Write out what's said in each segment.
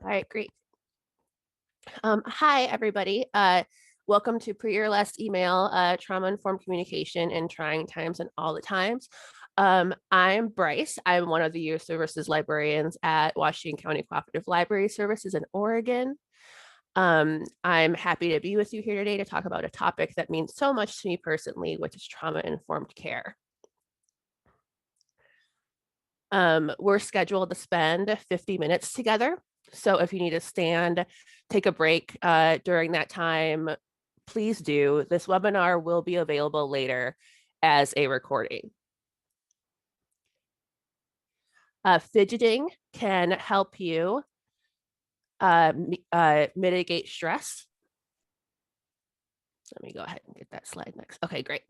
All right, great. Hi, everybody. Welcome to Pre Your Last Email, Trauma-Informed Communication in Trying Times and All the Times. I'm Bryce. I'm one of the Youth Services librarians at Washington County Cooperative Library Services in Oregon. I'm happy to be with you here today to talk about a topic that means so much to me personally, which is trauma-informed care. We're scheduled to spend 50 minutes together. So if you need to stand, take a break during that time, please do. This webinar will be available later as a recording. Fidgeting can help you mitigate stress. Let me go ahead and get that slide next. Okay, great.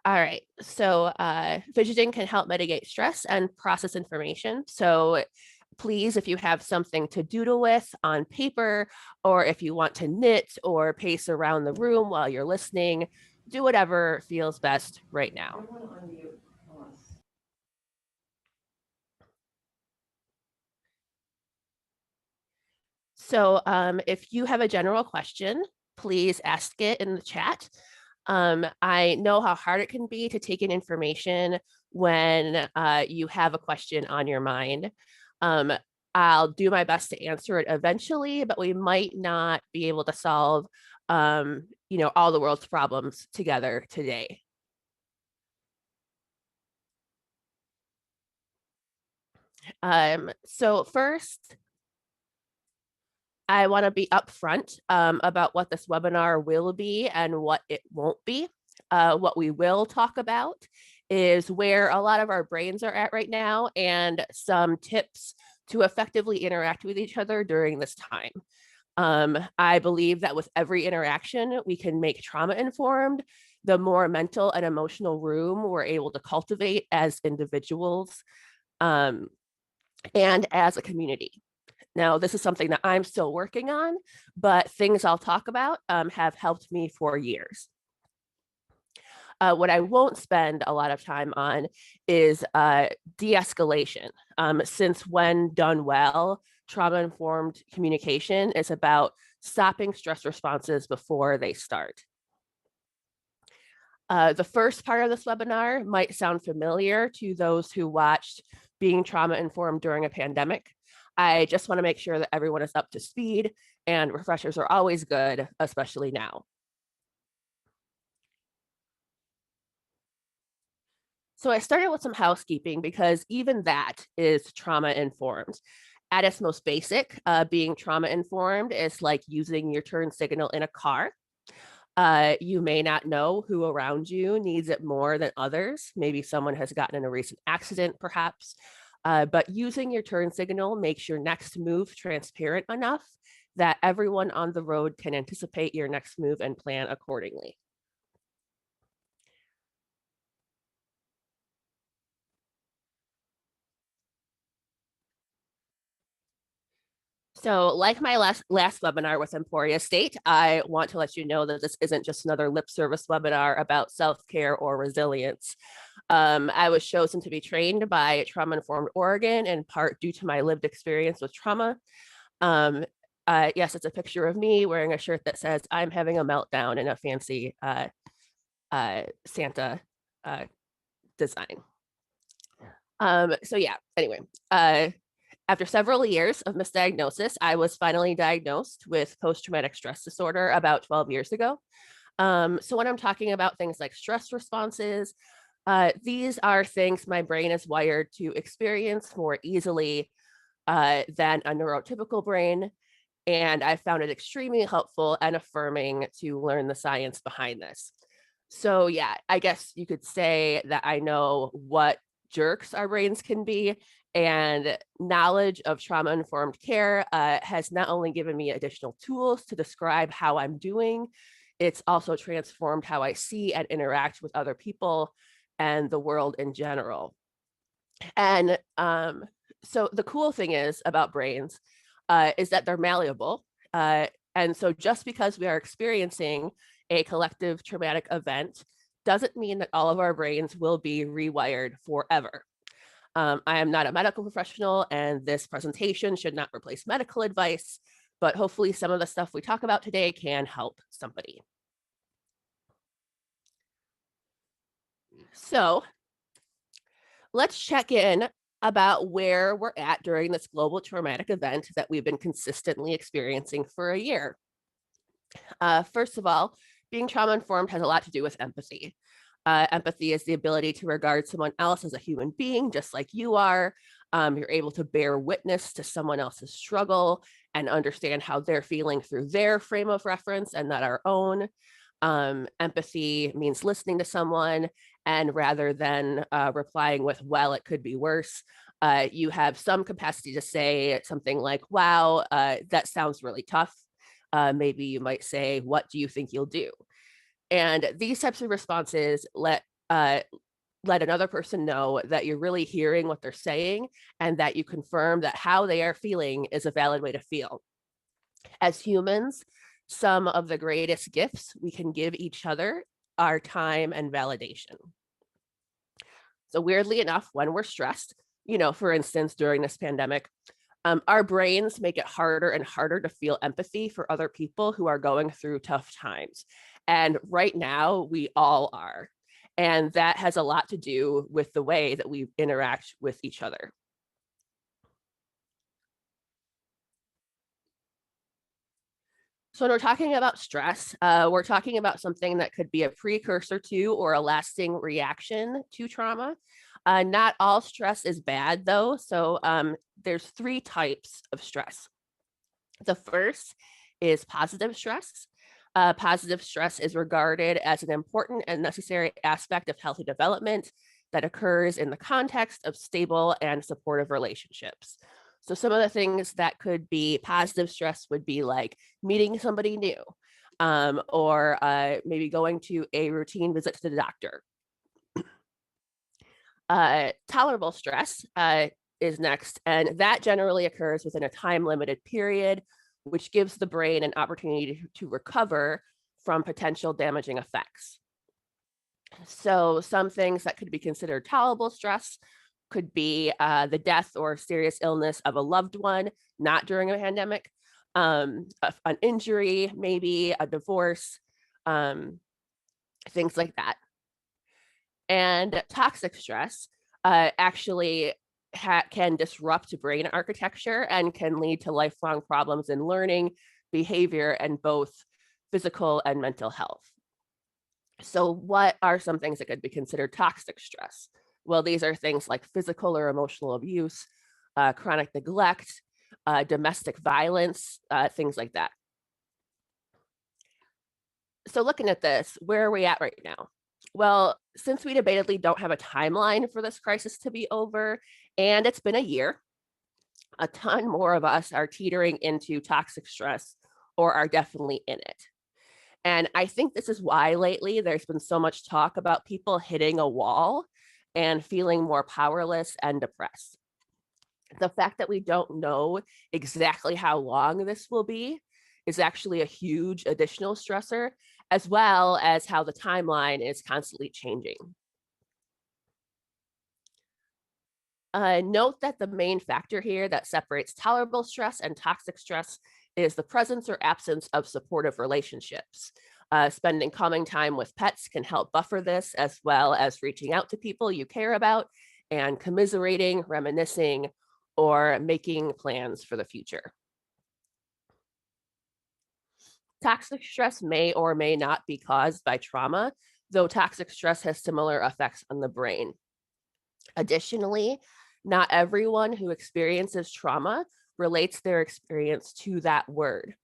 All right, so fidgeting can help mitigate stress and process information. So please, if you have something to doodle with on paper, or if you want to knit or pace around the room while you're listening, do whatever feels best right now. So if you have a general question, please ask it in the chat. I know how hard it can be to take in information when you have a question on your mind. I'll do my best to answer it eventually, but we might not be able to solve, all the world's problems together today. So first, I want to be upfront about what this webinar will be and what it won't be. What we will talk about is where a lot of our brains are at right now and some tips to effectively interact with each other during this time. I believe that with every interaction, we can make trauma informed, the more mental and emotional room we're able to cultivate as individuals and as a community. Now, this is something that I'm still working on, but things I'll talk about have helped me for years. What I won't spend a lot of time on is de-escalation, since when done well, trauma-informed communication is about stopping stress responses before they start. The first part of this webinar might sound familiar to those who watched Being Trauma-Informed During a Pandemic. I just want to make sure that everyone is up to speed, and refreshers are always good, especially now. So I started with some housekeeping because even that is trauma-informed. At its most basic, being trauma-informed is like using your turn signal in a car. You may not know who around you needs it more than others. Maybe someone has gotten in a recent accident, perhaps. But using your turn signal makes your next move transparent enough that everyone on the road can anticipate your next move and plan accordingly. So like my last webinar with Emporia State, I want to let you know that this isn't just another lip service webinar about self-care or resilience. I was chosen to be trained by Trauma Informed Oregon in part due to my lived experience with trauma. Yes, it's a picture of me wearing a shirt that says I'm having a meltdown in a fancy Santa design. So yeah, anyway, after several years of misdiagnosis, I was finally diagnosed with post-traumatic stress disorder about 12 years ago. So when I'm talking about things like stress responses, these are things my brain is wired to experience more easily than a neurotypical brain. And I found it extremely helpful and affirming to learn the science behind this. So yeah, I guess you could say that I know what jerks our brains can be, and knowledge of trauma-informed care has not only given me additional tools to describe how I'm doing, it's also transformed how I see and interact with other people and the world in general. And so the cool thing is about brains is that they're malleable. And so just because we are experiencing a collective traumatic event doesn't mean that all of our brains will be rewired forever. I am not a medical professional, and this presentation should not replace medical advice, but hopefully some of the stuff we talk about today can help somebody. So let's check in about where we're at during this global traumatic event that we've been consistently experiencing for a year. First of all, being trauma informed has a lot to do with empathy. Empathy is the ability to regard someone else as a human being, just like you are. You're able to bear witness to someone else's struggle and understand how they're feeling through their frame of reference and not our own. Empathy means listening to someone, and rather than replying with, well, it could be worse, you have some capacity to say something like, wow, that sounds really tough. Maybe you might say, what do you think you'll do? And these types of responses let another person know that you're really hearing what they're saying and that you confirm that how they are feeling is a valid way to feel. As humans, some of the greatest gifts we can give each other are time and validation. So weirdly enough, when we're stressed, for instance, during this pandemic, our brains make it harder and harder to feel empathy for other people who are going through tough times. And right now, we all are. And that has a lot to do with the way that we interact with each other. So when we're talking about stress, we're talking about something that could be a precursor to or a lasting reaction to trauma. Not all stress is bad, though. So there's 3 types of stress. The first is positive stress. Positive stress is regarded as an important and necessary aspect of healthy development that occurs in the context of stable and supportive relationships. So some of the things that could be positive stress would be like meeting somebody new, or maybe going to a routine visit to the doctor. Tolerable stress is next, and that generally occurs within a time-limited period, which gives the brain an opportunity to recover from potential damaging effects. So some things that could be considered tolerable stress could be the death or serious illness of a loved one, not during a pandemic, an injury, maybe a divorce, things like that. And toxic stress actually can disrupt brain architecture and can lead to lifelong problems in learning, behavior, and both physical and mental health. So what are some things that could be considered toxic stress? Well, these are things like physical or emotional abuse, chronic neglect, domestic violence, things like that. So looking at this, where are we at right now? Well, since we debatedly don't have a timeline for this crisis to be over, and it's been a year, a ton more of us are teetering into toxic stress or are definitely in it. And I think this is why lately there's been so much talk about people hitting a wall and feeling more powerless and depressed. The fact that we don't know exactly how long this will be is actually a huge additional stressor, as well as how the timeline is constantly changing. Note that the main factor here that separates tolerable stress and toxic stress is the presence or absence of supportive relationships. Spending calming time with pets can help buffer this, as well as reaching out to people you care about and commiserating, reminiscing, or making plans for the future. Toxic stress may or may not be caused by trauma, though toxic stress has similar effects on the brain. Additionally, not everyone who experiences trauma relates their experience to that word.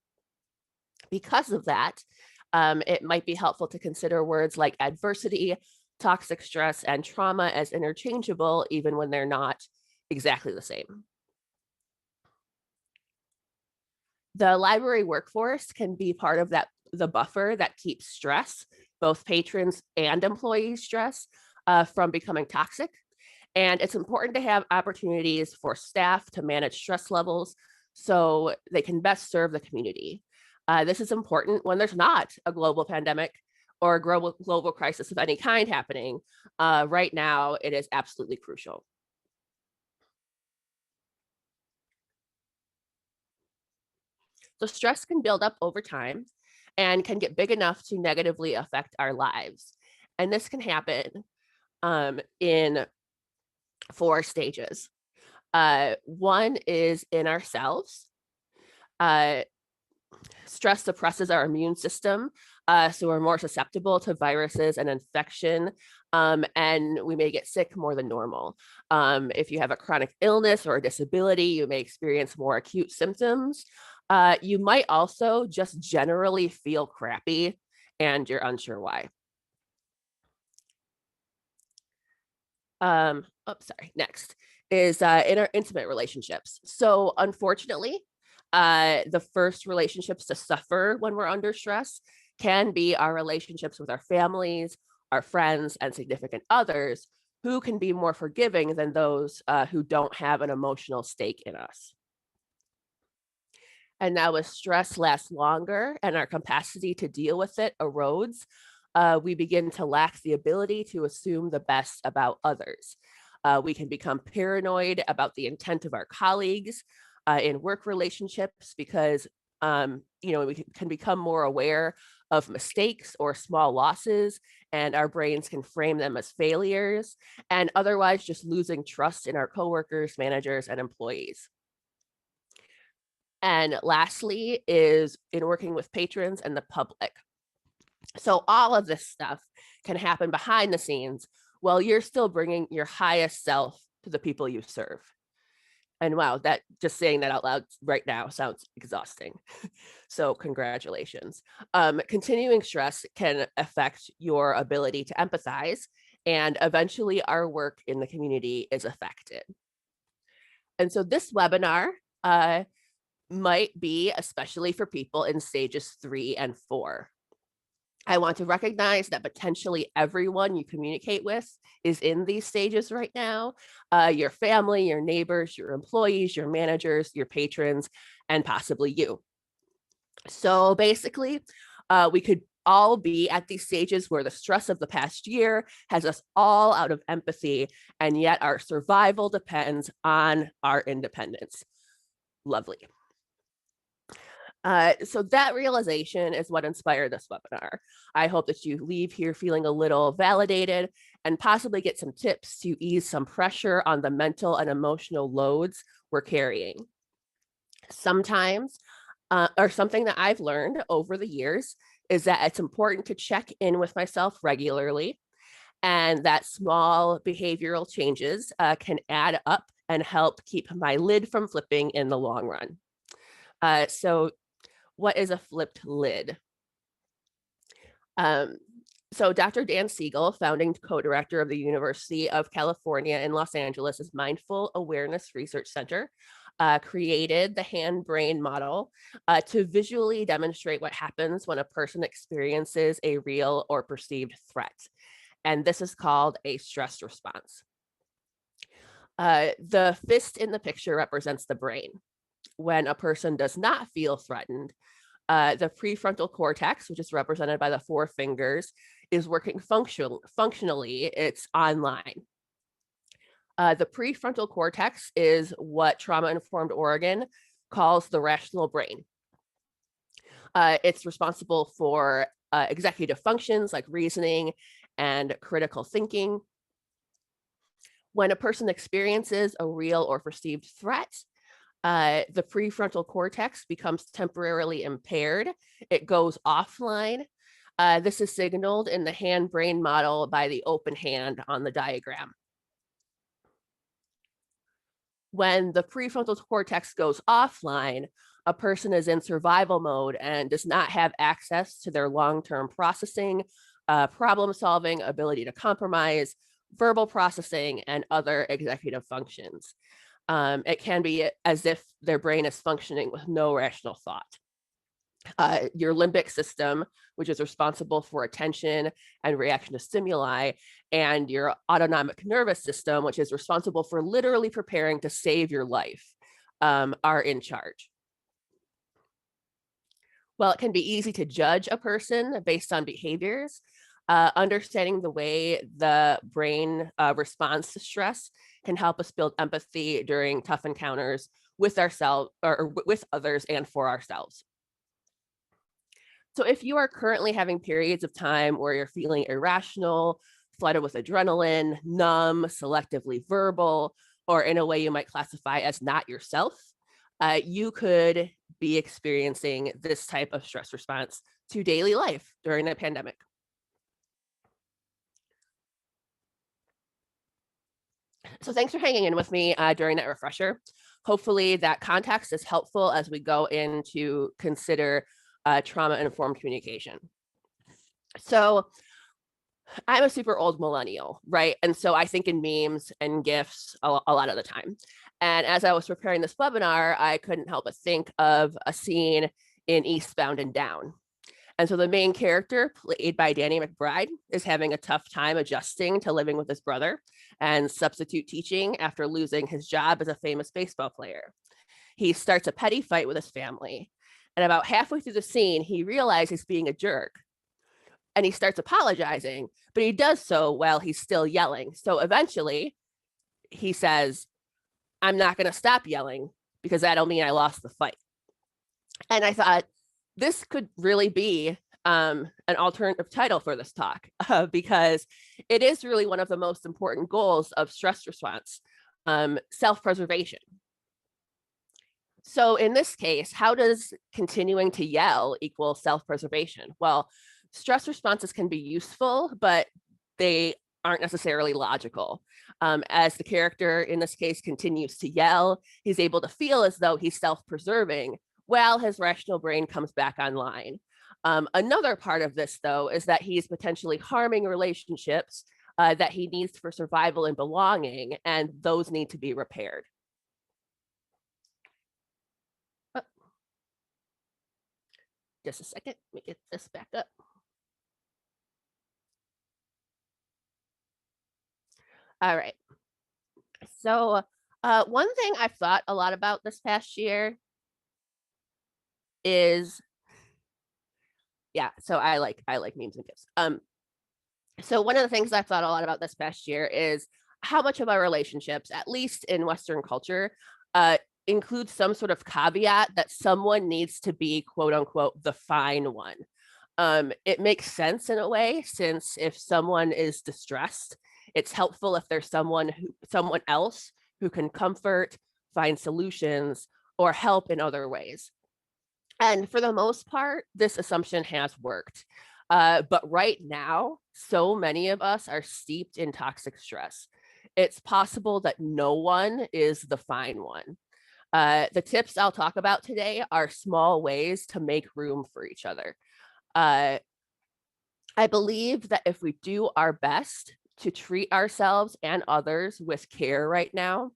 Because of that, it might be helpful to consider words like adversity, toxic stress, and trauma as interchangeable, even when they're not exactly the same. The library workforce can be part of the buffer that keeps stress, both patrons and employees' stress, from becoming toxic. And it's important to have opportunities for staff to manage stress levels so they can best serve the community. This is important when there's not a global pandemic or a global crisis of any kind happening. Right now, it is absolutely crucial. So stress can build up over time and can get big enough to negatively affect our lives. And this can happen in 4 stages. One is in ourselves. Uh, Stress suppresses our immune system, so we're more susceptible to viruses and infection, and we may get sick more than normal. If you have a chronic illness or a disability, you may experience more acute symptoms. You might also just generally feel crappy, and you're unsure why. Next is in our intimate relationships. So unfortunately, the first relationships to suffer when we're under stress can be our relationships with our families, our friends, and significant others, who can be more forgiving than those who don't have an emotional stake in us. And now, as stress lasts longer and our capacity to deal with it erodes, we begin to lack the ability to assume the best about others. We can become paranoid about the intent of our colleagues in work relationships because we can become more aware of mistakes or small losses, and our brains can frame them as failures, and otherwise just losing trust in our coworkers, managers, and employees. And lastly is in working with patrons and the public. So all of this stuff can happen behind the scenes while you're still bringing your highest self to the people you serve. And wow, that just saying that out loud right now sounds exhausting. So congratulations. Continuing stress can affect your ability to empathize, and eventually our work in the community is affected. And so this webinar might be especially for people in stages 3 and 4. I want to recognize that potentially everyone you communicate with is in these stages right now. Your family, your neighbors, your employees, your managers, your patrons, and possibly you. So basically, we could all be at these stages where the stress of the past year has us all out of empathy, and yet our survival depends on our independence. Lovely. So that realization is what inspired this webinar. I hope that you leave here feeling a little validated and possibly get some tips to ease some pressure on the mental and emotional loads we're carrying. Sometimes, or something that I've learned over the years, is that it's important to check in with myself regularly, and that small behavioral changes can add up and help keep my lid from flipping in the long run. So what is a flipped lid? So Dr. Dan Siegel, founding co-director of the University of California in Los Angeles' Mindful Awareness Research Center, created the hand-brain model to visually demonstrate what happens when a person experiences a real or perceived threat. And this is called a stress response. The fist in the picture represents the brain. When a person does not feel threatened, the prefrontal cortex, which is represented by the 4 fingers, is working functionally. It's online. The prefrontal cortex is what trauma-informed Oregon calls the rational brain. It's responsible for executive functions like reasoning and critical thinking. When a person experiences a real or perceived threat, the prefrontal cortex becomes temporarily impaired. It goes offline. This is signaled in the hand-brain model by the open hand on the diagram. When the prefrontal cortex goes offline, a person is in survival mode and does not have access to their long-term processing, problem solving, ability to compromise, verbal processing, and other executive functions. It can be as if their brain is functioning with no rational thought. Your limbic system, which is responsible for attention and reaction to stimuli, and your autonomic nervous system, which is responsible for literally preparing to save your life, are in charge. While it can be easy to judge a person based on behaviors, understanding the way the brain responds to stress can help us build empathy during tough encounters with ourselves or with others and for ourselves. So if you are currently having periods of time where you're feeling irrational, flooded with adrenaline, numb, selectively verbal, or in a way you might classify as not yourself, you could be experiencing this type of stress response to daily life during a pandemic. So thanks for hanging in with me during that refresher. Hopefully that context is helpful as we go in to consider trauma-informed communication. So I'm a super old millennial, right? And so I think in memes and GIFs a lot of the time. And as I was preparing this webinar, I couldn't help but think of a scene in Eastbound and Down. And so the main character, played by Danny McBride, is having a tough time adjusting to living with his brother and substitute teaching after losing his job as a famous baseball player. He starts a petty fight with his family. And about halfway through the scene, he realizes he's being a jerk. And he starts apologizing, but he does so while he's still yelling. So eventually he says, I'm not going to stop yelling because that'll mean I lost the fight. And I thought this could really be an alternative title for this talk because it is really one of the most important goals of stress response, self-preservation. So in this case, how does continuing to yell equal self-preservation? Well, stress responses can be useful, but they aren't necessarily logical. As the character in this case continues to yell, he's able to feel as though he's self-preserving while his rational brain comes back online. Another part of this, though, is that he's potentially harming relationships that he needs for survival and belonging, and those need to be repaired. Just a second, let me get this back up. All right. So one thing I've thought a lot about this past year is, yeah, so I like memes and gifs. So one of the things I've thought a lot about this past year is how much of our relationships, at least in Western culture, include some sort of caveat that someone needs to be quote unquote the fine one. It makes sense in a way, since if someone is distressed, it's helpful if there's someone else who can comfort, find solutions, or help in other ways. And for the most part, this assumption has worked. But right now, so many of us are steeped in toxic stress. It's possible that no one is the fine one. The tips I'll talk about today are small ways to make room for each other. I believe that if we do our best to treat ourselves and others with care right now,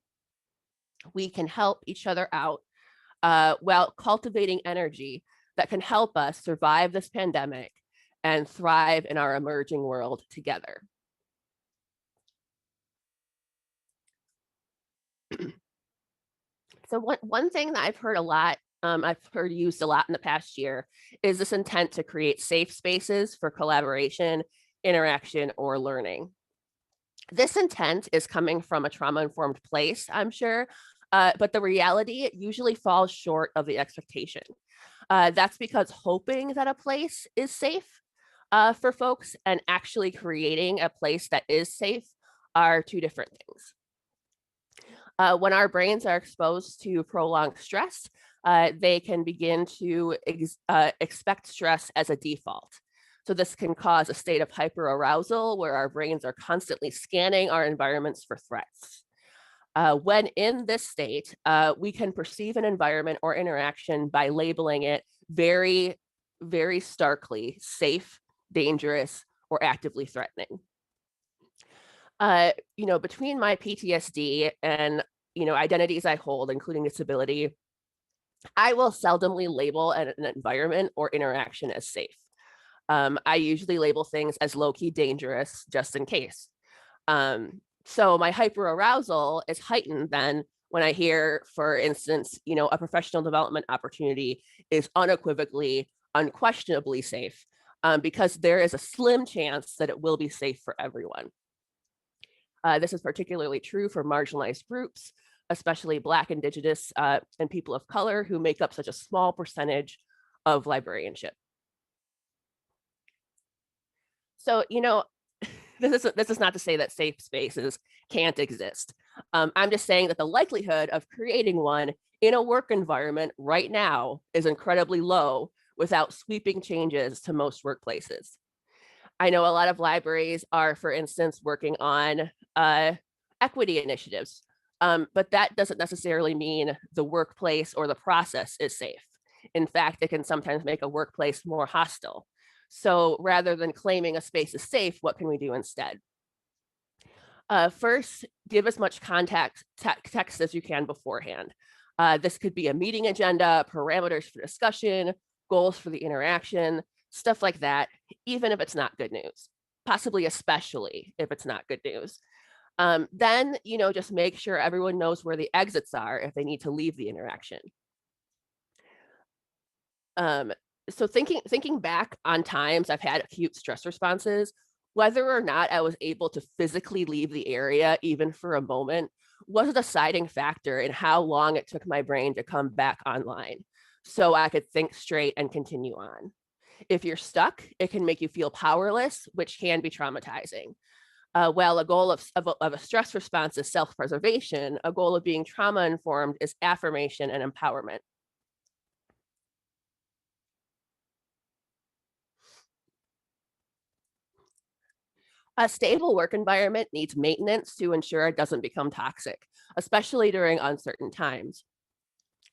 we can help each other out while cultivating energy that can help us survive this pandemic and thrive in our emerging world together. So one thing that I've heard a lot, I've heard used a lot in the past year, is this intent to create safe spaces for collaboration, interaction, or learning. This intent is coming from a trauma-informed place, I'm sure, but the reality usually falls short of the expectation. That's because hoping that a place is safe for folks and actually creating a place that is safe are two different things. When our brains are exposed to prolonged stress, they can begin to expect stress as a default. So this can cause a state of hyperarousal where our brains are constantly scanning our environments for threats. When in this state, we can perceive an environment or interaction by labeling it very, very starkly safe, dangerous, or actively threatening. Between my PTSD and, identities I hold, including disability, I will seldomly label an environment or interaction as safe. I usually label things as low-key dangerous just in case. So my hyperarousal is heightened then when I hear, for instance, a professional development opportunity is unequivocally, unquestionably safe, because there is a slim chance that it will be safe for everyone. This is particularly true for marginalized groups, especially Black, Indigenous, and people of color who make up such a small percentage of librarianship. So, this is not to say that safe spaces can't exist. I'm just saying that the likelihood of creating one in a work environment right now is incredibly low without sweeping changes to most workplaces. I know a lot of libraries are, for instance, working on equity initiatives, but that doesn't necessarily mean the workplace or the process is safe. In fact, it can sometimes make a workplace more hostile. So rather than claiming a space is safe, what can we do instead? First, give as much text as you can beforehand. This could be a meeting agenda, parameters for discussion, goals for the interaction, stuff like that, even if it's not good news, possibly especially if it's not good news. Then, just make sure everyone knows where the exits are if they need to leave the interaction. So thinking back on times I've had acute stress responses, whether or not I was able to physically leave the area, even for a moment, was a deciding factor in how long it took my brain to come back online so I could think straight and continue on. If you're stuck, it can make you feel powerless, which can be traumatizing. While a goal of a stress response is self-preservation, a goal of being trauma-informed is affirmation and empowerment. A stable work environment needs maintenance to ensure it doesn't become toxic, especially during uncertain times.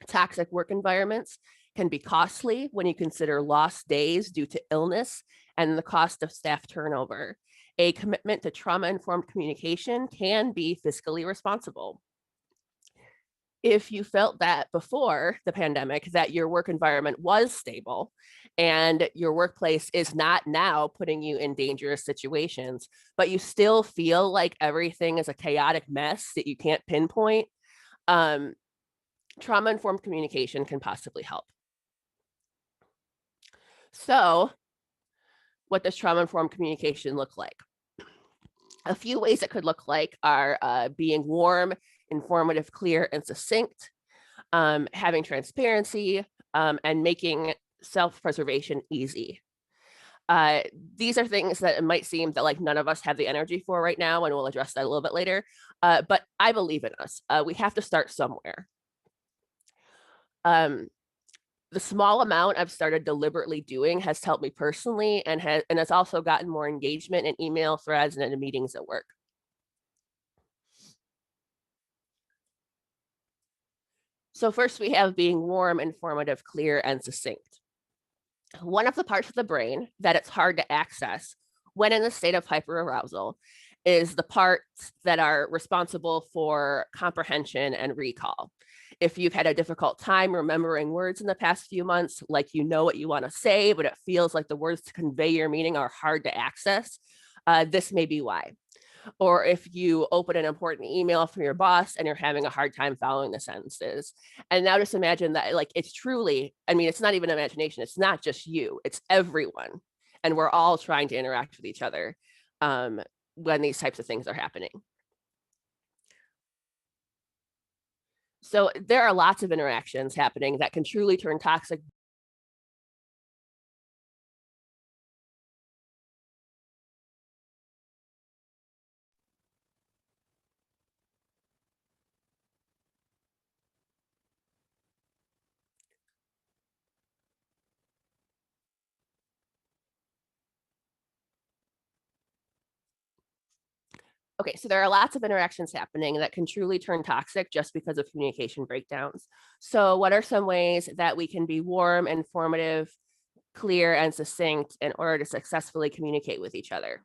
Toxic work environments can be costly when you consider lost days due to illness and the cost of staff turnover. A commitment to trauma-informed communication can be fiscally responsible. If you felt that before the pandemic, that your work environment was stable and your workplace is not now putting you in dangerous situations, but you still feel like everything is a chaotic mess that you can't pinpoint, trauma-informed communication can possibly help. So, what does trauma-informed communication look like? A few ways it could look like are being warm, informative, clear, and succinct, having transparency, and making self-preservation easy. These are things that it might seem that like none of us have the energy for right now, and we'll address that a little bit later. But I believe in us. We have to start somewhere. The small amount I've started deliberately doing has helped me personally and has also gotten more engagement in email threads and in meetings at work. So first we have being warm, informative, clear, and succinct. One of the parts of the brain that it's hard to access when in a state of hyperarousal is the parts that are responsible for comprehension and recall. If you've had a difficult time remembering words in the past few months, like you know what you want to say, but it feels like the words to convey your meaning are hard to access, this may be why. Or if you open an important email from your boss and you're having a hard time following the sentences. And now just imagine that like it's truly, I mean, it's not even imagination. It's not just you, it's everyone. And we're all trying to interact with each other when these types of things are happening. So there are lots of interactions happening that can truly turn toxic. Okay, so there are lots of interactions happening that can truly turn toxic just because of communication breakdowns. So what are some ways that we can be warm, informative, clear, and succinct in order to successfully communicate with each other?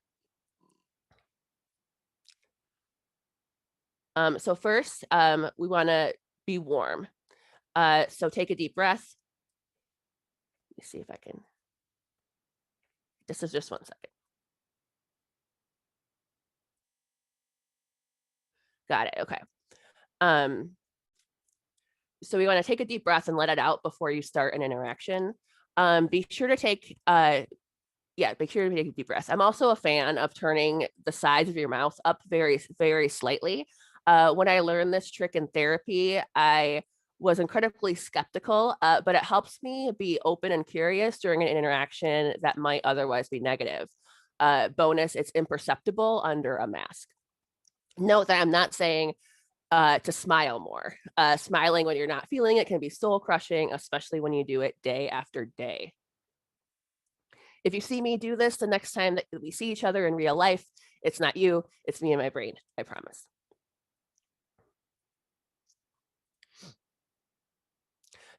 So first, we want to be warm. So take a deep breath. Let me see if I can. This is just 1 second. Got it. Okay. So we want to take a deep breath and let it out before you start an interaction. Be sure to take make sure to take a deep breath. I'm also a fan of turning the sides of your mouth up very, very slightly. When I learned this trick in therapy, I was incredibly skeptical, but it helps me be open and curious during an interaction that might otherwise be negative. Bonus, it's imperceptible under a mask. Note that I'm not saying to smile more. Smiling when you're not feeling it can be soul crushing, especially when you do it day after day. If you see me do this the next time that we see each other in real life, it's not you, it's me and my brain, I promise.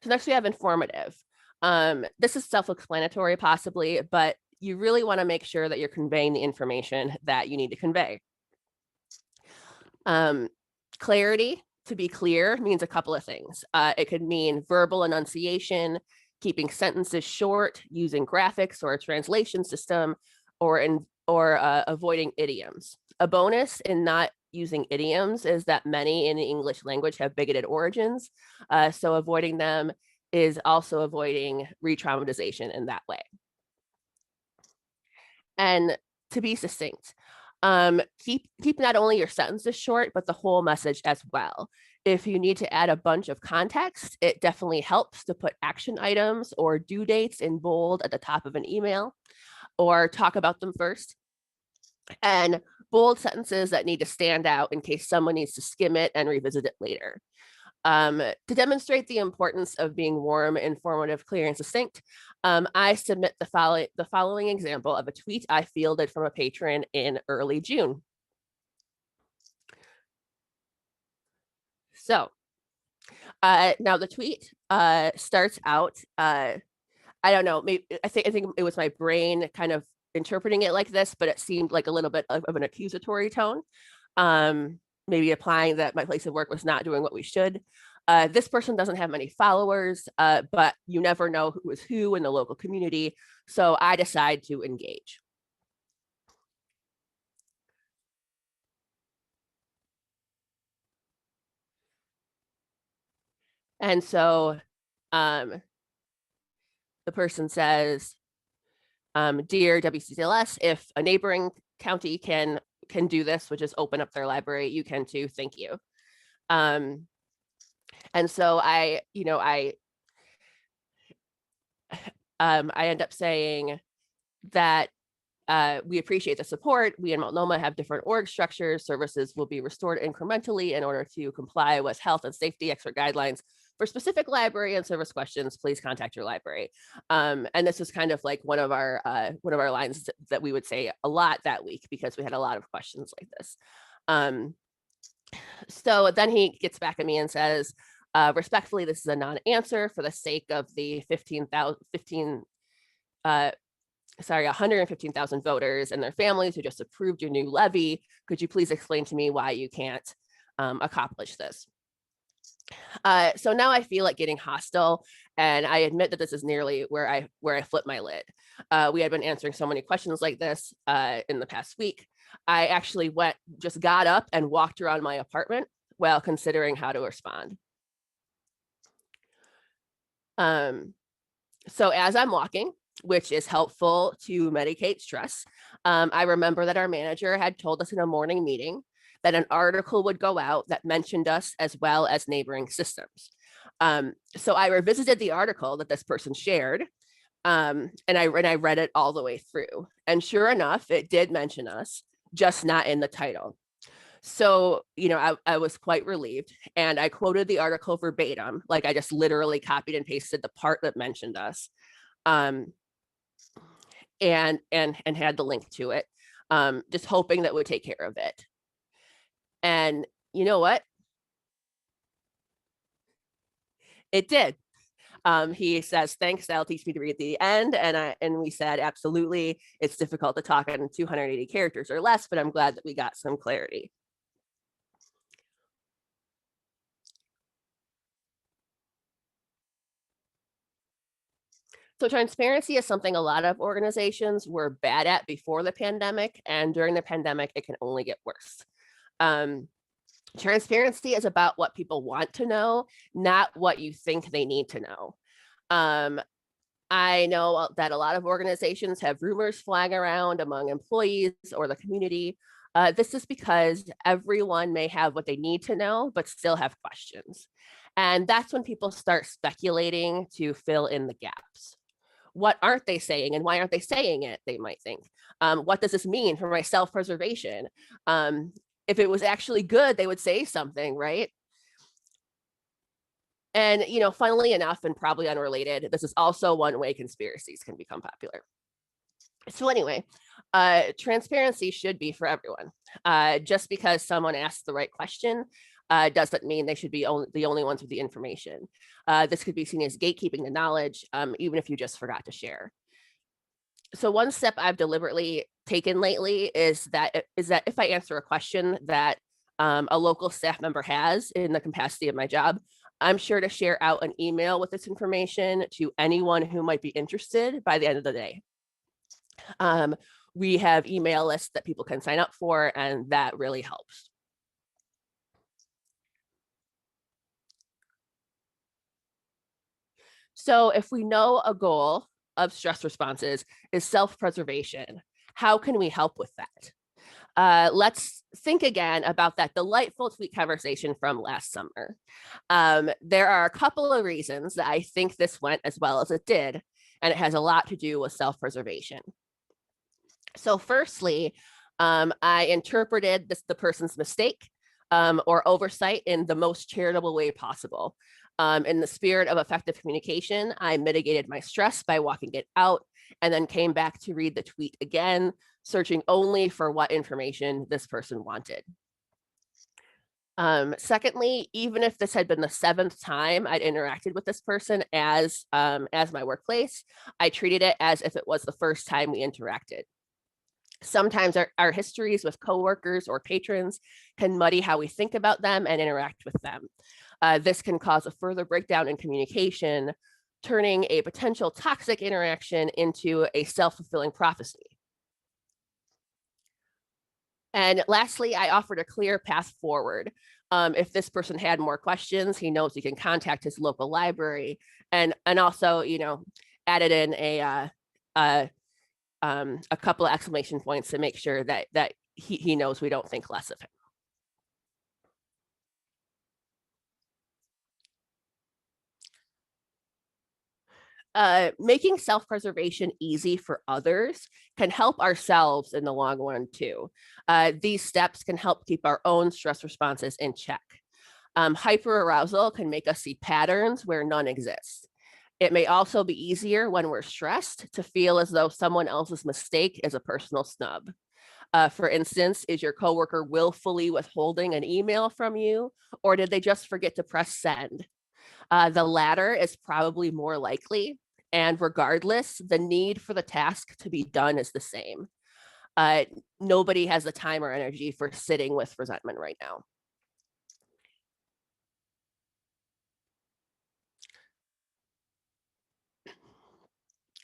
So next we have informative. This is self-explanatory possibly, but you really want to make sure that you're conveying the information that you need to convey. Clarity, to be clear, means a couple of things. It could mean verbal enunciation, keeping sentences short, using graphics or a translation system, or avoiding idioms. A bonus in not using idioms is that many in the English language have bigoted origins. So avoiding them is also avoiding re-traumatization in that way. And to be succinct, keep not only your sentences short, but the whole message as well. If you need to add a bunch of context, it definitely helps to put action items or due dates in bold at the top of an email, or talk about them first. And bold sentences that need to stand out in case someone needs to skim it and revisit it later. To demonstrate the importance of being warm, informative, clear, and succinct, I submit the following example of a tweet I fielded from a patron in early June. So now the tweet starts out, I don't know, maybe I think it was my brain kind of interpreting it like this, but it seemed like a little bit of an accusatory tone. Maybe applying that my place of work was not doing what we should. This person doesn't have many followers, but you never know who is who in the local community. So I decide to engage. And so the person says, dear WCCLS, if a neighboring county can do this, which is open up their library, you can too. Thank you. And so I end up saying that we appreciate the support. We in Multnomah have different org structures. Services will be restored incrementally in order to comply with health and safety expert guidelines. For specific library and service questions, please contact your library. And this was kind of like one of our lines that we would say a lot that week because we had a lot of questions like this. So then he gets back at me and says, respectfully, this is a non-answer for the sake of the 115,000 voters and their families who just approved your new levy. Could you please explain to me why you can't accomplish this? So now I feel like getting hostile, and I admit that this is nearly where I flip my lid. We had been answering so many questions like this in the past week. I actually got up and walked around my apartment while considering how to respond. So as I'm walking, which is helpful to medicate stress, I remember that our manager had told us in a morning meeting that an article would go out that mentioned us as well as neighboring systems. So I revisited the article that this person shared, and I read it all the way through. And sure enough, it did mention us, just not in the title. So, I was quite relieved, and I quoted the article verbatim, like I just literally copied and pasted the part that mentioned us, and had the link to it, just hoping that would take care of it. And you know what? It did. He says, thanks, that'll teach me to read at the end. And we said, absolutely, it's difficult to talk in 280 characters or less, but I'm glad that we got some clarity. So transparency is something a lot of organizations were bad at before the pandemic, and during the pandemic, it can only get worse. Transparency is about what people want to know, not what you think they need to know. I know that a lot of organizations have rumors flying around among employees or the community This is because everyone may have what they need to know, but still have questions. And that's when people start speculating to fill in the gaps. What aren't they saying and why aren't they saying it? They might think. What does this mean for my self-preservation? If it was actually good, they would say something, right? And, funnily enough, and probably unrelated, this is also one way conspiracies can become popular. So anyway, transparency should be for everyone. Just because someone asks the right question doesn't mean they should be the only ones with the information. This could be seen as gatekeeping the knowledge, even if you just forgot to share. So one step I've deliberately taken lately is that if I answer a question that a local staff member has in the capacity of my job, I'm sure to share out an email with this information to anyone who might be interested by the end of the day. We have email lists that people can sign up for, and that really helps. So if we know a goal of stress responses is self-preservation, how can we help with that? Let's think again about that delightful tweet conversation from last summer. There are a couple of reasons that I think this went as well as it did, and it has a lot to do with self-preservation. So firstly, I interpreted the person's mistake or oversight in the most charitable way possible. In the spirit of effective communication, I mitigated my stress by walking it out and then came back to read the tweet again, searching only for what information this person wanted. Secondly, even if this had been the 7th time I'd interacted with this person as my workplace, I treated it as if it was the first time we interacted. Sometimes our histories with coworkers or patrons can muddy how we think about them and interact with them. This can cause a further breakdown in communication, turning a potential toxic interaction into a self-fulfilling prophecy. And lastly, I offered a clear path forward. If this person had more questions, he knows he can contact his local library, and also, added in a couple of exclamation points to make sure that he knows we don't think less of him. Making self-preservation easy for others can help ourselves in the long run too. These steps can help keep our own stress responses in check. Hyperarousal can make us see patterns where none exist. It may also be easier when we're stressed to feel as though someone else's mistake is a personal snub. For instance, is your coworker willfully withholding an email from you, or did they just forget to press send? The latter is probably more likely, and regardless, the need for the task to be done is the same. Nobody has the time or energy for sitting with resentment right now.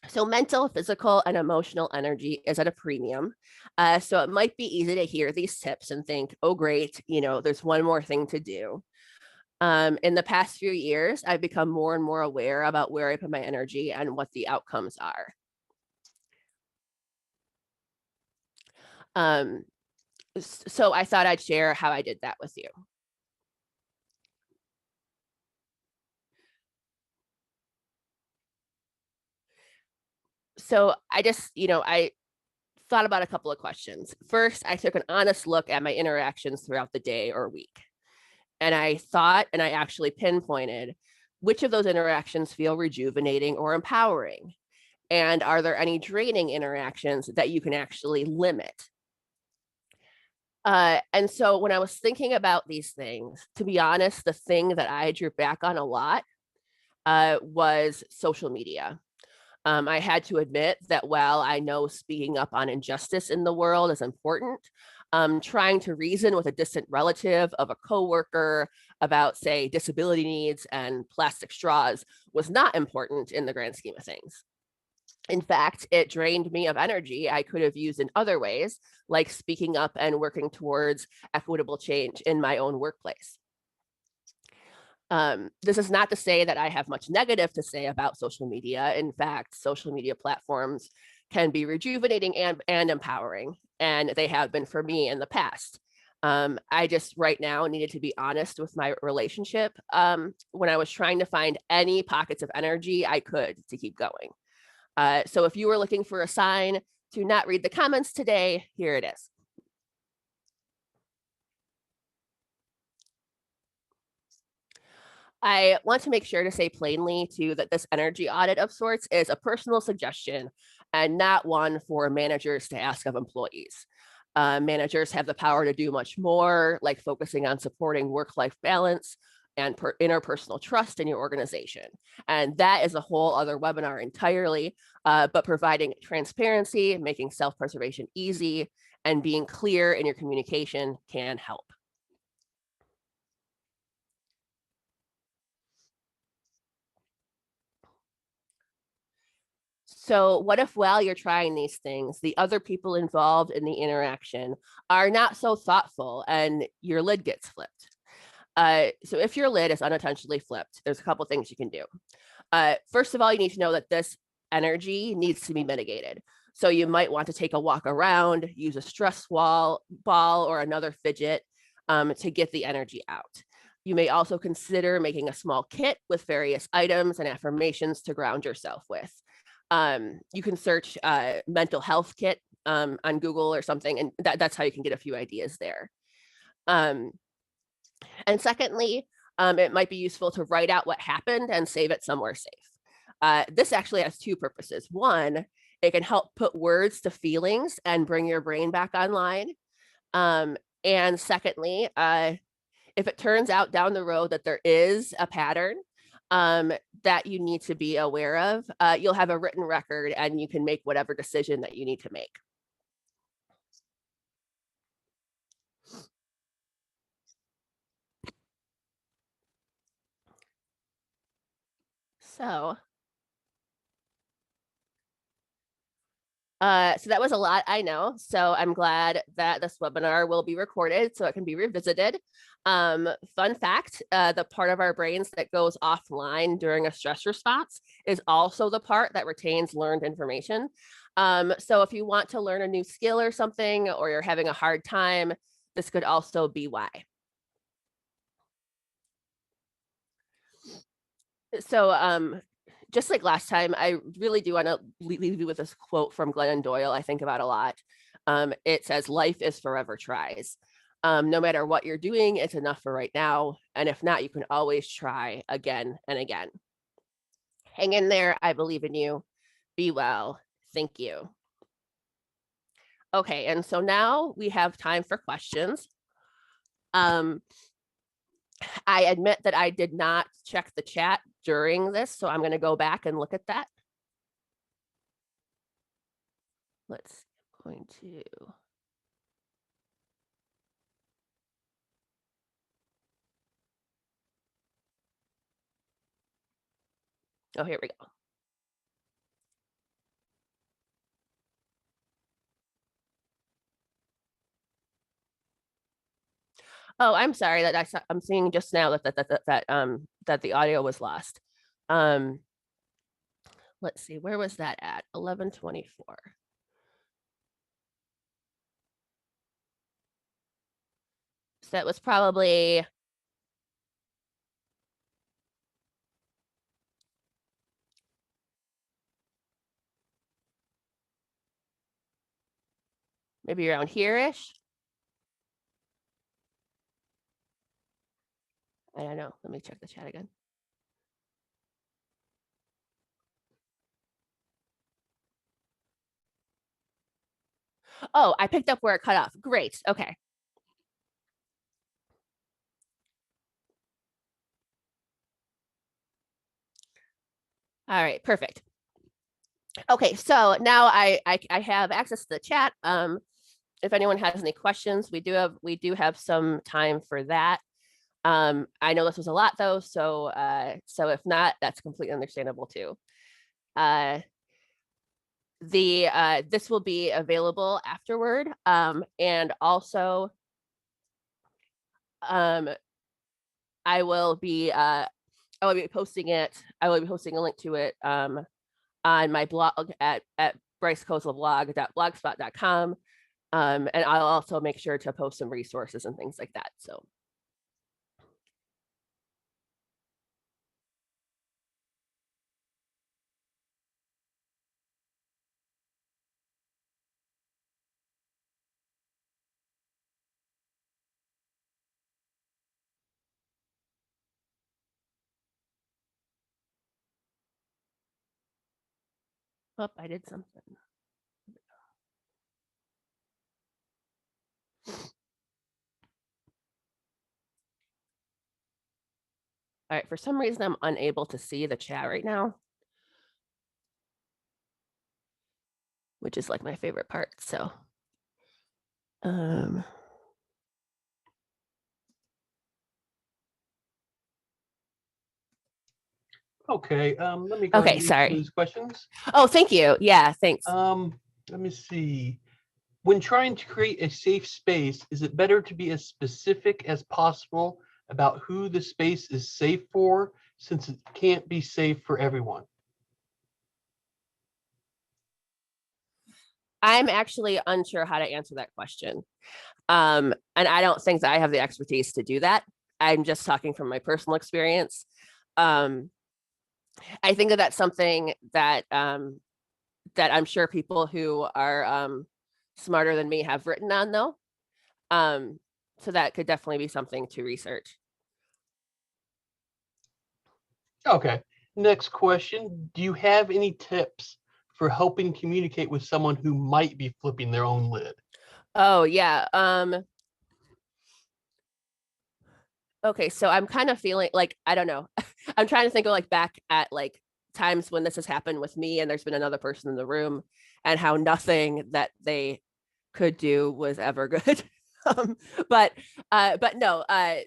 So mental, physical, and emotional energy is at a premium. So it might be easy to hear these tips and think, oh, great, there's one more thing to do. In the past few years, I've become more and more aware about where I put my energy and what the outcomes are. So I thought I'd share how I did that with you. So I just, I thought about a couple of questions. First, I took an honest look at my interactions throughout the day or week. And I thought, and I actually pinpointed, which of those interactions feel rejuvenating or empowering? And are there any draining interactions that you can actually limit? And so when I was thinking about these things, to be honest, the thing that I drew back on a lot was social media. I had to admit that while I know speaking up on injustice in the world is important, trying to reason with a distant relative of a coworker about, say, disability needs and plastic straws was not important in the grand scheme of things. In fact, it drained me of energy I could have used in other ways, like speaking up and working towards equitable change in my own workplace. This is not to say that I have much negative to say about social media. In fact, social media platforms can be rejuvenating and empowering. and they have been for me in the past. I just right now needed to be honest with my relationship when I was trying to find any pockets of energy I could to keep going. So if you were looking for a sign to not read the comments today, here it is. I want to make sure to say plainly too that this energy audit of sorts is a personal suggestion and not one for managers to ask of employees. Managers have the power to do much more, like focusing on supporting work-life balance and interpersonal trust in your organization. And that is a whole other webinar entirely, but providing transparency, making self-preservation easy, and being clear in your communication can help. So what if while you're trying these things, the other people involved in the interaction are not so thoughtful and your lid gets flipped? So if your lid is unintentionally flipped, there's a couple things you can do. First of all, you need to know that this energy needs to be mitigated. So you might want to take a walk around, use a stress ball or another fidget to get the energy out. You may also consider making a small kit with various items and affirmations to ground yourself with. You can search mental health kit on Google or something, and that's how you can get a few ideas there. And secondly, it might be useful to write out what happened and save it somewhere safe. This actually has two purposes. One, it can help put words to feelings and bring your brain back online. And secondly, if it turns out down the road that there is a pattern that you need to be aware of, you'll have a written record and you can make whatever decision that you need to make. So that was a lot, I know. So I'm glad that this webinar will be recorded so it can be revisited. Fun fact, the part of our brains that goes offline during a stress response is also the part that retains learned information. So if you want to learn a new skill or something, or you're having a hard time, this could also be why. So just like last time, I really do want to leave you with this quote from Glennon Doyle I think about a lot. It says, "Life is forever tries." No matter what you're doing, it's enough for right now. And if not, you can always try again and again. Hang in there. I believe in you. Be well. Thank you. Okay, and so now we have time for questions. I admit that I did not check the chat during this, so I'm going to go back and look at that. Let's going to. Oh, here we go. Oh, I'm sorry that I'm seeing just now that the audio was lost. Let's see, where was that at? 11:24. So that was probably maybe around here-ish. I don't know. Let me check the chat again. Oh, I picked up where it cut off. Great. Okay. All right, perfect. Okay, so now I have access to the chat. If anyone has any questions, we do have some time for that. I know this was a lot though, so if not, that's completely understandable too. This will be available afterward, and also I will be posting it. I will be posting a link to it on my blog at brycekozlablog.blogspot.com. And I'll also make sure to post some resources and things like that. So. Oh, I did something. All right, for some reason, I'm unable to see the chat right now, which is like my favorite part. So, Okay, let me go okay, ahead and sorry. these questions. Oh, thank you. Yeah, thanks. Let me see. When trying to create a safe space, is it better to be as specific as possible about who the space is safe for, since it can't be safe for everyone? I'm actually unsure how to answer that question. And I don't think that I have the expertise to do that. I'm just talking from my personal experience. I think that that's something that that I'm sure people who are smarter than me have written on, though. So that could definitely be something to research. Okay, next question. Do you have any tips for helping communicate with someone who might be flipping their own lid? Oh, yeah. Okay, so I'm kind of feeling like, I don't know. I'm trying to think of like back at like times when this has happened with me and there's been another person in the room and how nothing that they could do was ever good. um, but no, I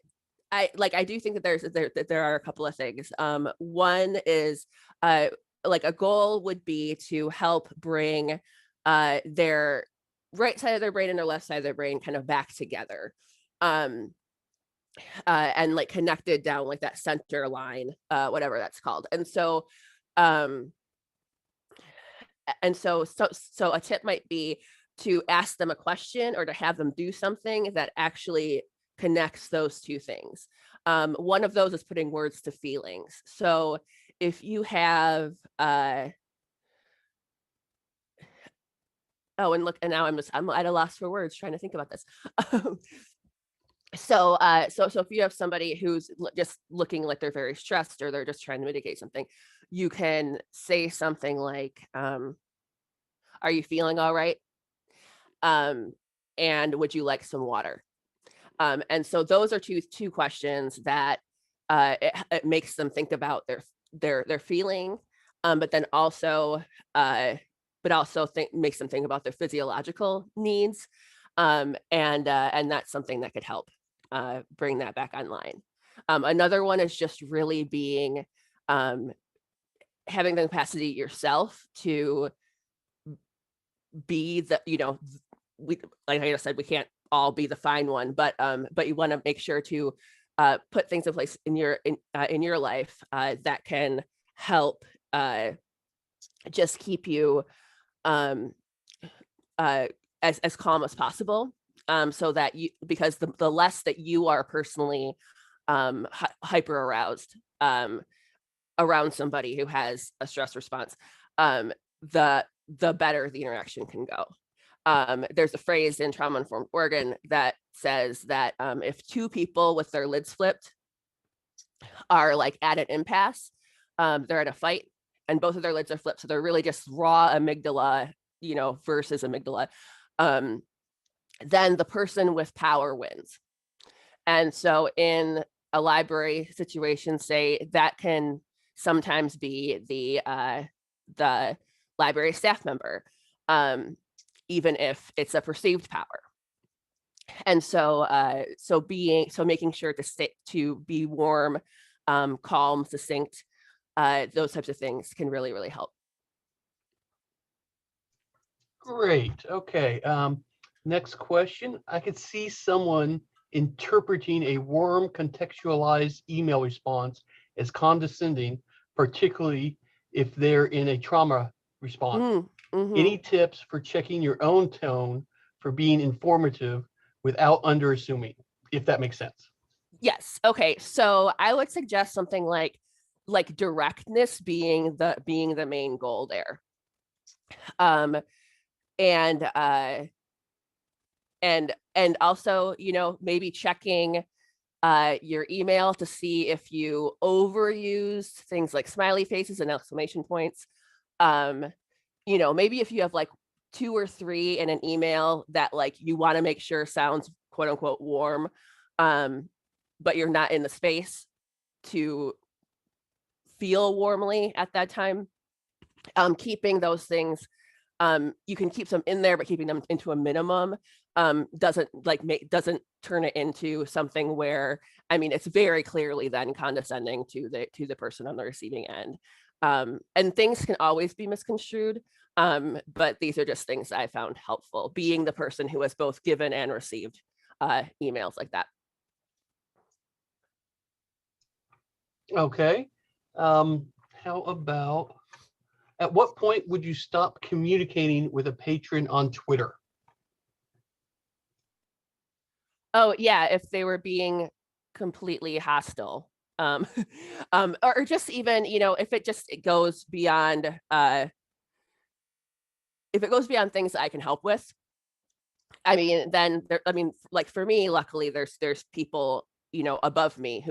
do think that there are a couple of things. One is like a goal would be to help bring their right side of their brain and their left side of their brain kind of back together. And like connected down like that center line, whatever that's called. Um, so a tip might be to ask them a question or to have them do something that actually connects those two things. One of those is putting words to feelings. So if you have oh, and look, and now I'm at a loss for words trying to think about this. So if you have somebody who's just looking like they're very stressed or they're just trying to mitigate something, you can say something like, are you feeling all right? And would you like some water? And so those are two questions that it makes them think about their feeling, but then also makes them think about their physiological needs, and that's something that could help bring that back online. Another one is just really being having the capacity yourself to be the, we, like I said, we can't all be the fine one, but you want to make sure to put things in place in your life that can help just keep you as calm as possible, so that you, because the less that you are personally hyper aroused around somebody who has a stress response, the better the interaction can go. There's a phrase in Trauma Informed Oregon that says that if two people with their lids flipped are like at an impasse, they're at a fight and both of their lids are flipped, so they're really just raw amygdala, versus amygdala, then the person with power wins. And so in a library situation, say, that can sometimes be the library staff member, even if it's a perceived power. And so making sure to be warm, calm, succinct, those types of things can really, really help. Great. Okay. Next question. I could see someone interpreting a warm, contextualized email response as condescending, particularly if they're in a trauma response. Mm-hmm. Any tips for checking your own tone for being informative without underassuming, if that makes sense. Yes. Okay. So I would suggest something like directness being the main goal there. Um, and and also, maybe checking your email to see if you overuse things like smiley faces and exclamation points. Maybe if you have like 2 or 3 in an email that like you want to make sure sounds quote unquote warm, but you're not in the space to feel warmly at that time. Keeping those things, you can keep some in there, but keeping them into a minimum doesn't turn it into something where, I mean, it's very clearly then condescending to the person on the receiving end. And things can always be misconstrued, but these are just things I found helpful, being the person who has both given and received emails like that. Okay. How about, at what point would you stop communicating with a patron on Twitter? Oh yeah, if they were being completely hostile. Or just even, if it goes beyond if it goes beyond things that I can help with. I mean, then like for me, luckily there's people, above me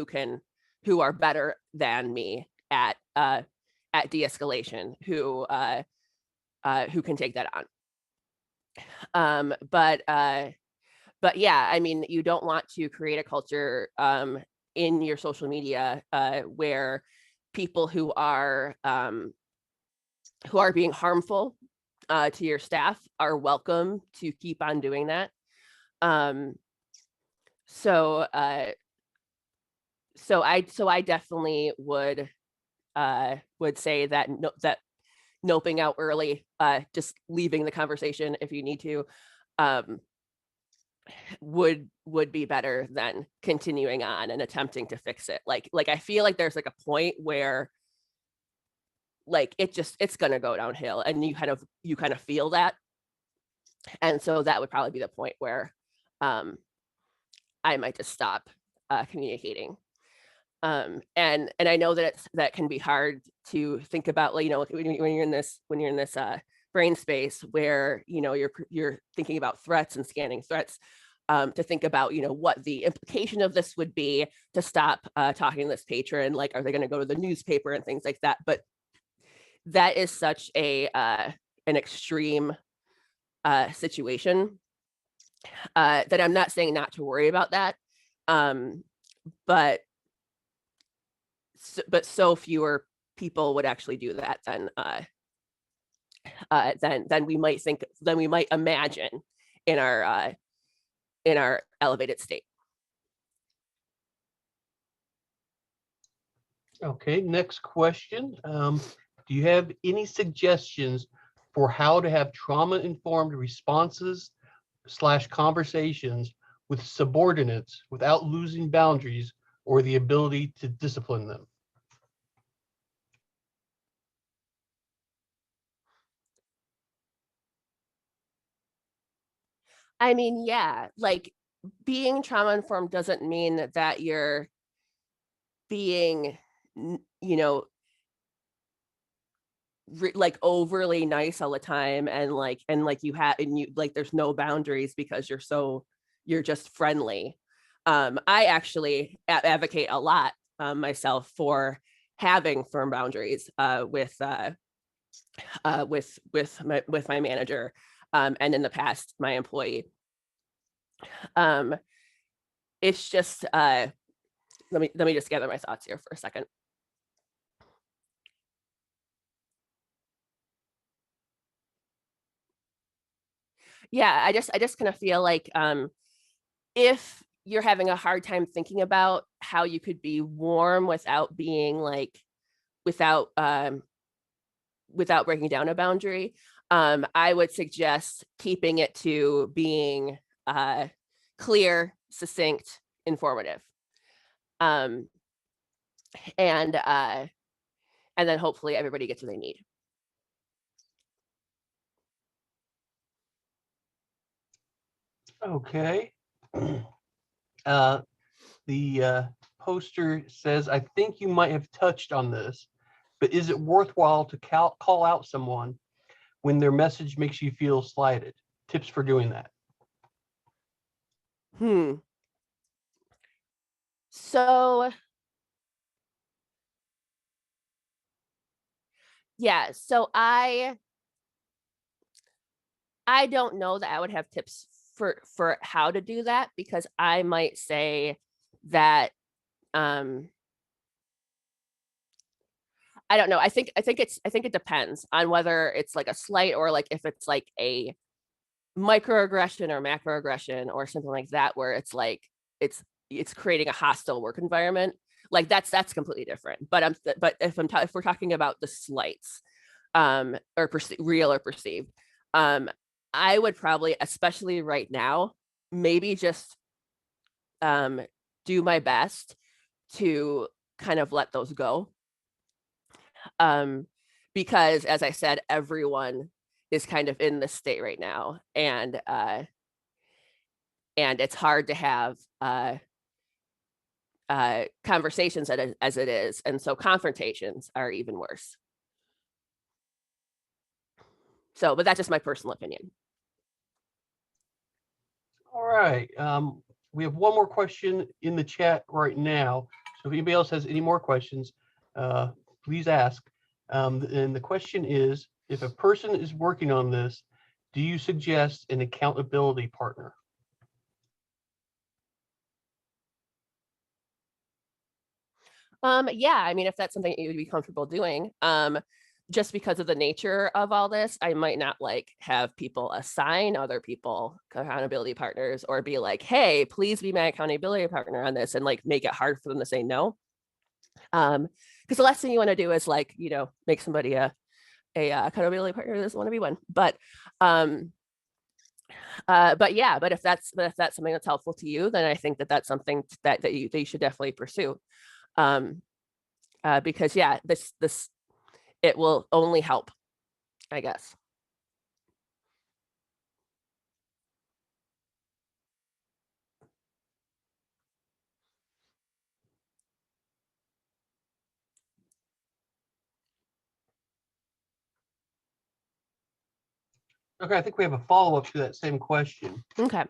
who are better than me at de-escalation, who can take that on. But yeah, I mean, you don't want to create a culture in your social media where people who are being harmful to your staff are welcome to keep on doing that. So I definitely would say that noping out early, just leaving the conversation if you need to, would be better than continuing on and attempting to fix it. Like I feel like there's like a point where like it's gonna go downhill, and you kind of feel that. And so that would probably be the point where I might just stop communicating. And I know that that can be hard to think about, like, when you're in this brain space where you're thinking about threats and scanning threats, to think about what the implication of this would be to stop talking to this patron. Like, are they going to go to the newspaper and things like that? But that is such an extreme situation that I'm not saying not to worry about that, but so fewer people would actually do that than we might think, than we might imagine in our elevated state. Okay, next question. Do you have any suggestions for how to have trauma-informed responses / conversations with subordinates without losing boundaries or the ability to discipline them? I mean, yeah, like being trauma informed doesn't mean that you're being, like overly nice all the time, and you like there's no boundaries because you're just friendly. I actually advocate a lot myself for having firm boundaries with my manager, and in the past my employee. It's just let me just gather my thoughts here for a second. Yeah, I just kind of feel like if you're having a hard time thinking about how you could be warm without being like without breaking down a boundary, I would suggest keeping it to being clear, succinct, informative, um, and then hopefully everybody gets what they need. Okay. The poster says, I think you might have touched on this, but is it worthwhile to call out someone when their message makes you feel slighted? Tips for doing that. So yeah, so I don't know that I would have tips for how to do that, because I might say that I don't know. I think it depends on whether it's like a slight, or like if it's like a microaggression or macroaggression or something like that, where it's like it's creating a hostile work environment. Like that's completely different. But if we're talking about the slights, or real or perceived, I would probably, especially right now, maybe just do my best to kind of let those go, because as I said, everyone is kind of in this state right now, and it's hard to have conversations as it is, and so confrontations are even worse. So, but that's just my personal opinion. All right. We have one more question in the chat right now. So if anybody else has any more questions, please ask. And the question is, if a person is working on this, do you suggest an accountability partner? Yeah, I mean, if that's something you would be comfortable doing, just because of the nature of all this, I might not like have people assign other people accountability partners, or be like, hey, please be my accountability partner on this, and like make it hard for them to say no. Because the last thing you want to do is like, make somebody a accountability partner who doesn't want to be one. But yeah, but if that's something that's helpful to you, then I think that that's something that you should definitely pursue. Because yeah, this it will only help, I guess. Okay, I think we have a follow-up to that same question. Okay.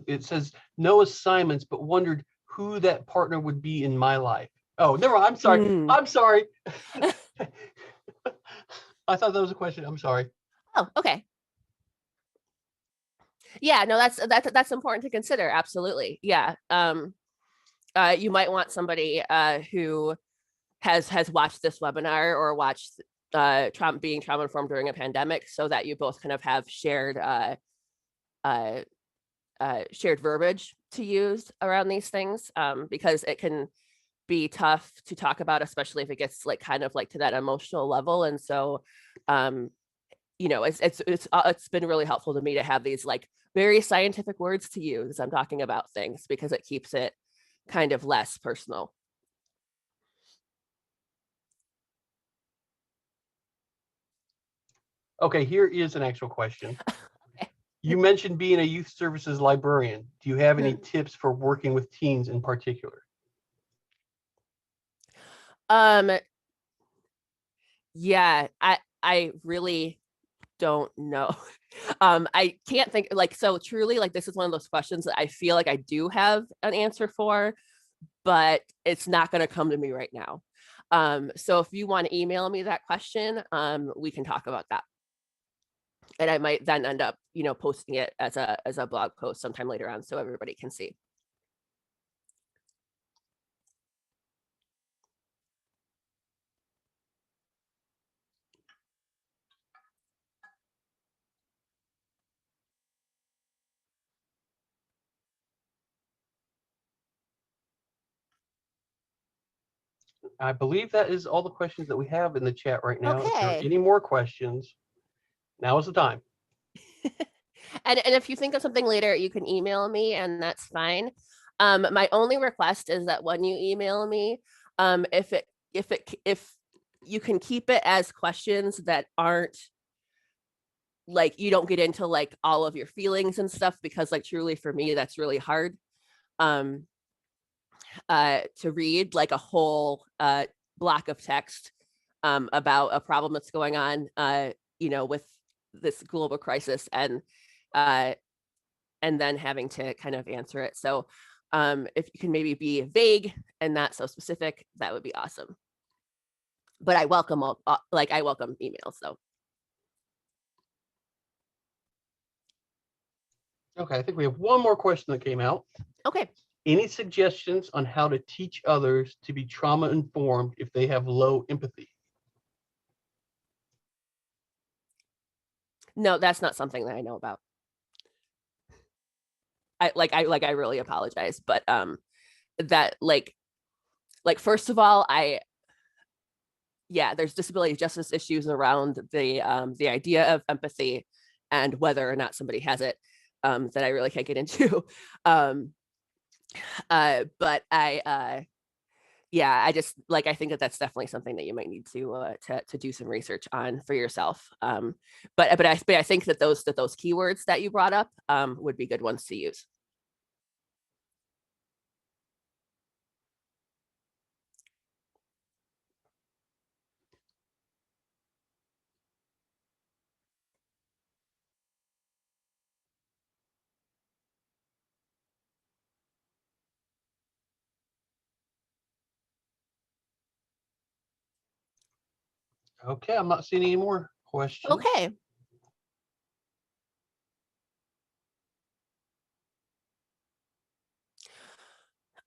It says no assignments, but wondered who that partner would be in my life. Oh, never mind. I'm sorry. I'm sorry. I thought that was a question. I'm sorry. Oh, okay. Yeah, no, that's important to consider. Absolutely. Yeah. You might want somebody who has watched this webinar, or watched being trauma informed during a pandemic, so that you both kind of have shared shared verbiage to use around these things, because it can be tough to talk about, especially if it gets like kind of like to that emotional level. And so it's been really helpful to me to have these like very scientific words to use as I'm talking about things, because it keeps it kind of less personal. Okay, here is an actual question. Okay. You mentioned being a youth services librarian. Do you have any tips for working with teens in particular? Yeah, I really don't know. I can't think, like, so truly, like, this is one of those questions that I feel like I do have an answer for, but it's not going to come to me right now. So if you want to email me that question, we can talk about that. And I might then end up, posting it as a blog post sometime later on, so everybody can see. I believe that is all the questions that we have in the chat right now. If there are Okay. any more questions, now is the time. And if you think of something later, you can email me, and that's fine. My only request is that when you email me, if you can keep it as questions that aren't like you don't get into like all of your feelings and stuff, because like truly for me that's really hard to read like a whole block of text about a problem that's going on with this global crisis, and then having to kind of answer it. So if you can maybe be vague and not so specific, that would be awesome. But I welcome I welcome emails. So Okay, I think we have one more question that came out. okay. Any suggestions on how to teach others to be trauma informed if they have low empathy? No, that's not something that I know about. I really apologize, but that like first of all, there's disability justice issues around the idea of empathy and whether or not somebody has it, that I really can't get into. But I just I think that that's definitely something that you might need to do some research on for yourself. But I think that those keywords that you brought up would be good ones to use. Okay, I'm not seeing any more questions. Okay.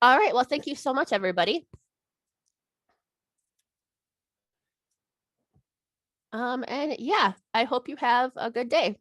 All right. Well, thank you so much, everybody. And yeah, I hope you have a good day.